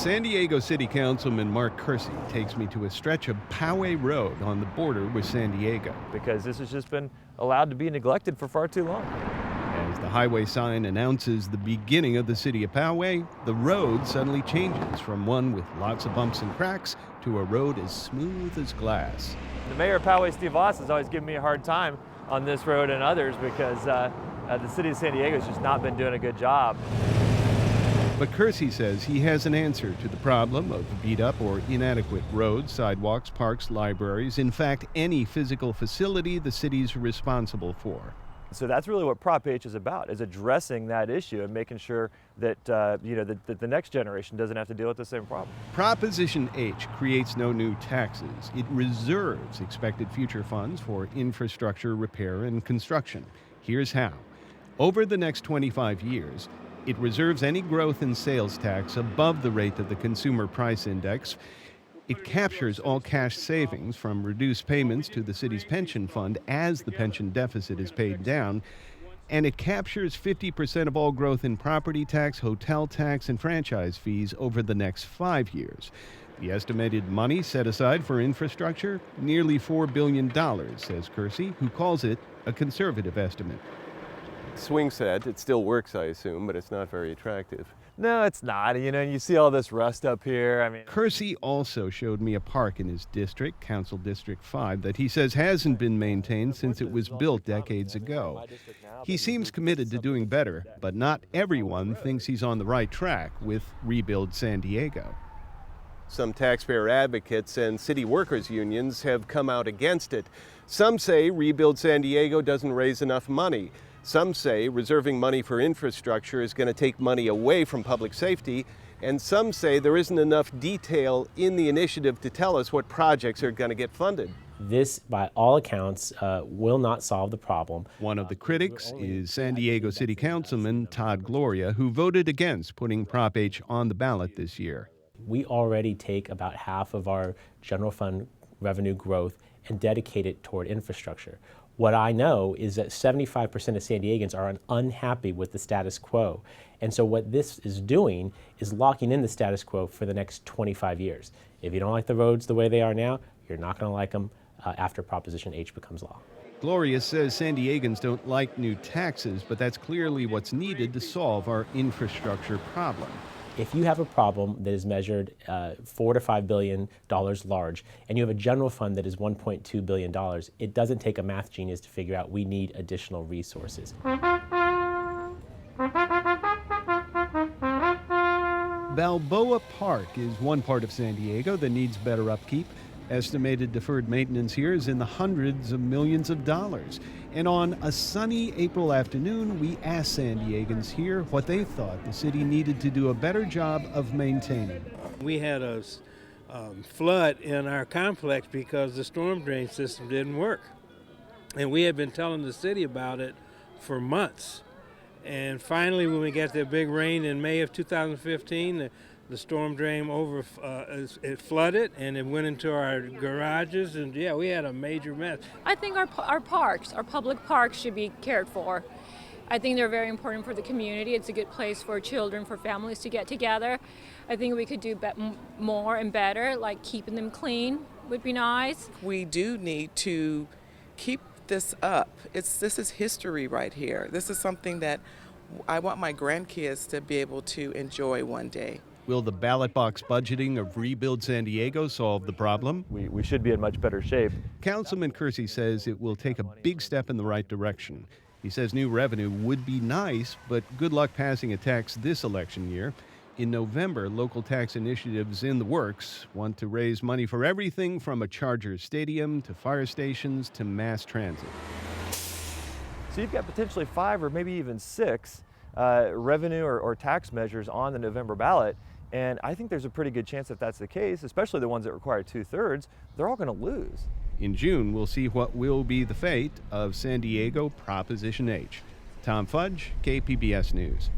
San Diego City Councilman Mark Kersey takes me to a stretch of Poway Road on the border with San Diego. Because this has just been allowed to be neglected for far too long. As the highway sign announces the beginning of the city of Poway, the road suddenly changes from one with lots of bumps and cracks to a road as smooth as glass. The mayor of Poway, Steve Voss, has always given me a hard time on this road and others because the city of San Diego has just not been doing a good job. But Kersey says he has an answer to the problem of beat-up or inadequate roads, sidewalks, parks, libraries, in fact, any physical facility the city's responsible for. So that's really what Prop H is about, is addressing that issue and making sure that, that the next generation doesn't have to deal with the same problem. Proposition H creates no new taxes. It reserves expected future funds for infrastructure repair and construction. Here's how. Over the next 25 years, it reserves any growth in sales tax above the rate of the Consumer Price Index. It captures all cash savings from reduced payments to the city's pension fund as the pension deficit is paid down. And it captures 50% of all growth in property tax, hotel tax, and franchise fees over the next 5 years. The estimated money set aside for infrastructure, nearly $4 billion, says Kersey, who calls it a conservative estimate. Swing set, it still works, I assume, but it's not very attractive. No, it's not. You see all this rust up here. Kersey also showed me a park in his district, Council District 5, that he says hasn't been maintained since it was built decades ago. He seems committed to doing better, but not everyone thinks he's on the right track with Rebuild San Diego. Some taxpayer advocates and city workers' unions have come out against it. Some say Rebuild San Diego doesn't raise enough money. Some say reserving money for infrastructure is going to take money away from public safety, and some say there isn't enough detail in the initiative to tell us what projects are going to get funded. This, by all accounts, will not solve the problem. One of the critics is San Diego City Councilman Todd Gloria, who voted against putting Prop H on the ballot this year. We already take about half of our general fund revenue growth and dedicate it toward infrastructure. What I know is that 75% of San Diegans are unhappy with the status quo. And so what this is doing is locking in the status quo for the next 25 years. If you don't like the roads the way they are now, you're not going to like them after Proposition H becomes law. Gloria says San Diegans don't like new taxes, but that's clearly what's needed to solve our infrastructure problem. If you have a problem that is measured $4 to $5 billion large, and you have a general fund that is $1.2 billion, it doesn't take a math genius to figure out we need additional resources. Balboa Park is one part of San Diego that needs better upkeep. Estimated deferred maintenance here is in the hundreds of millions of dollars. And on a sunny April afternoon, we asked San Diegans here what they thought the city needed to do a better job of maintaining. We had a flood in our complex because the storm drain system didn't work. And we had been telling the city about it for months. And finally, when we got that big rain in May of 2015, the storm drain it flooded and it went into our garages, and yeah, we had a major mess. I think our parks, our public parks, should be cared for. I think they're very important for the community. It's a good place for children, for families to get together. I think we could do more and better, like keeping them clean would be nice. We do need to keep this up. This is history right here. This is something that I want my grandkids to be able to enjoy one day. Will the ballot box budgeting of Rebuild San Diego solve the problem? We should be in much better shape. Councilman Kersey says it will take a big step in the right direction. He says new revenue would be nice, but good luck passing a tax this election year. In November, local tax initiatives in the works want to raise money for everything from a Chargers stadium to fire stations to mass transit. So you've got potentially 5 or maybe even 6 revenue or tax measures on the November ballot. And I think there's a pretty good chance if that's the case, especially the ones that require 2/3, they're all going to lose. In June, we'll see what will be the fate of San Diego Proposition H. Tom Fudge, KPBS News.